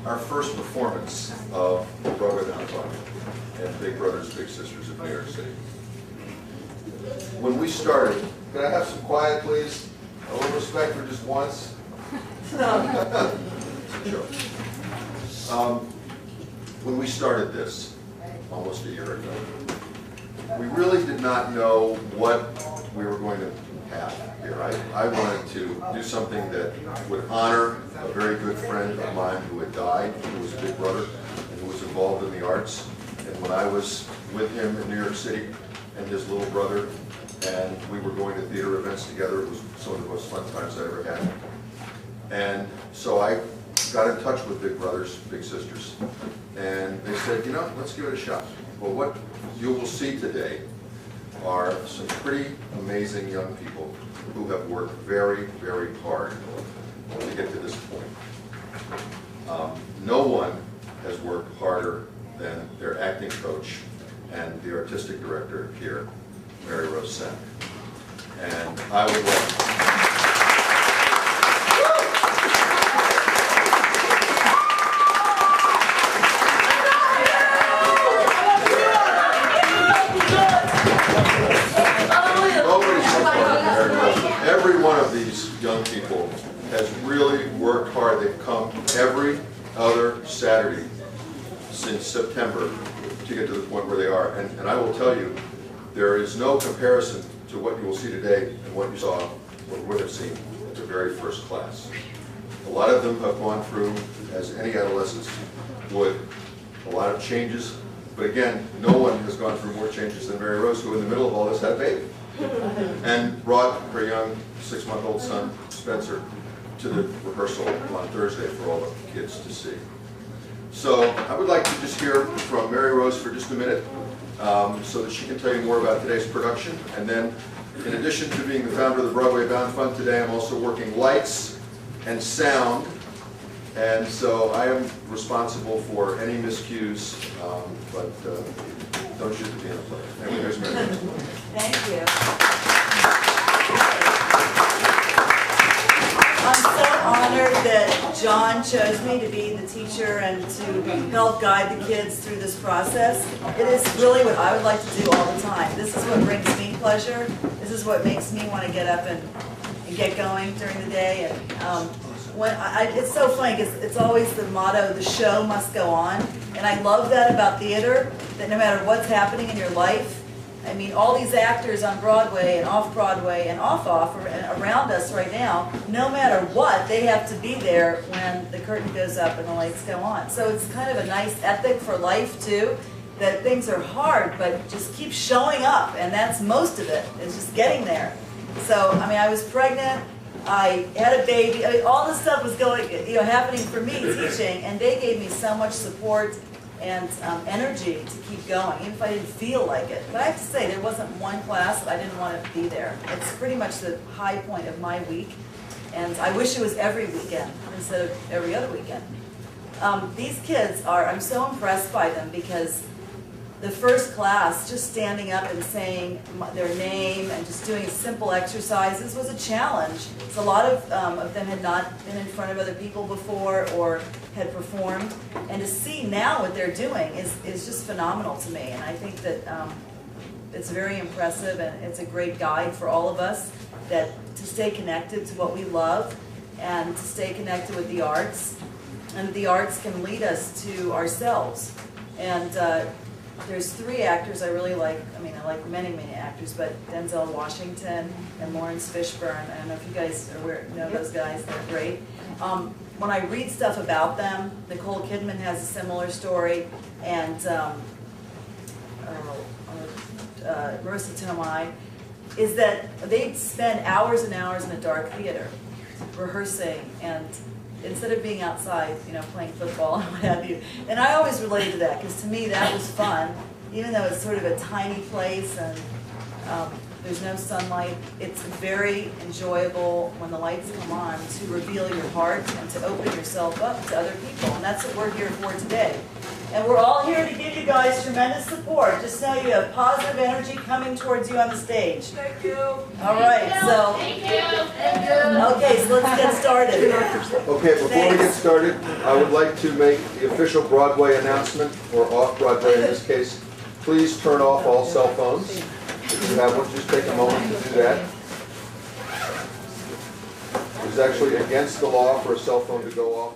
our first performance of the Broadway Bound Fund and Big Brothers Big Sisters of New York City. When we started, can I have some quiet, please? A little respect for just once. When we started this, almost a year ago, we really did not know what we were going to have here. I wanted to do something that would honor a very good friend of mine who had died, who was a big brother, and who was involved in the arts. And when I was with him in New York City and his little brother, and we were going to theater events together, it was some of the most fun times I ever had. And so I got in touch with Big Brothers, Big Sisters, and they said, you know, let's give it a shot. Well, what you will see today are some pretty amazing young people who have worked very, very hard to get to this point. No one has worked harder than their acting coach and the artistic director here, Mary Rose Senk. And I would like every one of these young people has really worked hard. They've come every other Saturday since September to get to the point where they are. And I will tell you, there is no comparison to what you will see today and what you saw or would have seen at the very first class. A lot of them have gone through, as any adolescents would, a lot of changes. But again, no one has gone through more changes than Mary Rose, who in the middle of all this had a baby. And brought her young 6-month-old son, Spencer, to the rehearsal on Thursday for all the kids to see. So I would like to just hear from Mary Rose for just a minute so that she can tell you more about today's production. And then, in addition to being the founder of the Broadway Bound Fund today, I'm also working lights and sound. And so I am responsible for any miscues, but don't shoot the piano player. Anyway, here's Mary Rose. Thank you. I'm so honored that John chose me to be the teacher and to help guide the kids through this process. It is really what I would like to do all the time. This is what brings me pleasure. This is what makes me want to get up and get going during the day. And it's so funny because it's always the motto, the show must go on. And I love that about theater, that no matter what's happening in your life, I mean, all these actors on Broadway and off-Broadway and off-off around us right now, no matter what, they have to be there when the curtain goes up and the lights go on. So it's kind of a nice ethic for life, too, that things are hard, but just keep showing up, and that's most of it, is just getting there. So, I mean, I was pregnant, I had a baby, I mean, all this stuff was going, happening for me teaching, and they gave me so much support and energy to keep going, even if I didn't feel like it. But I have to say, there wasn't one class that I didn't want to be there. It's pretty much the high point of my week, and I wish it was every weekend instead of every other weekend. These kids I'm so impressed by them because the first class, just standing up and saying their name and just doing simple exercises was a challenge. So a lot of them had not been in front of other people before or had performed. And to see now what they're doing is just phenomenal to me. And I think that it's very impressive, and it's a great guide for all of us to stay connected to what we love and to stay connected with the arts. And the arts can lead us to ourselves. And there's 3 actors I really like. I mean, I like many, many actors, but Denzel Washington and Lawrence Fishburne. I don't know if you guys know those guys. They're great. When I read stuff about them, Nicole Kidman has a similar story, and Marissa Tomei, is that they spend hours and hours in a dark theater rehearsing, and instead of being outside, playing football and what have you. And I always related to that, because to me that was fun, even though it's sort of a tiny place, and there's no sunlight. It's very enjoyable when the lights come on to reveal your heart and to open yourself up to other people, and that's what we're here for today. And we're all here to give you guys tremendous support. Just know you have positive energy coming towards you on the stage. Thank you. All right, so. Thank you. Okay, so let's get started. Okay, before we get started, I would like to make the official Broadway announcement, or off-Broadway in this case. Please turn off all cell phones. If you have one, just take a moment to do that. It's actually against the law for a cell phone to go off.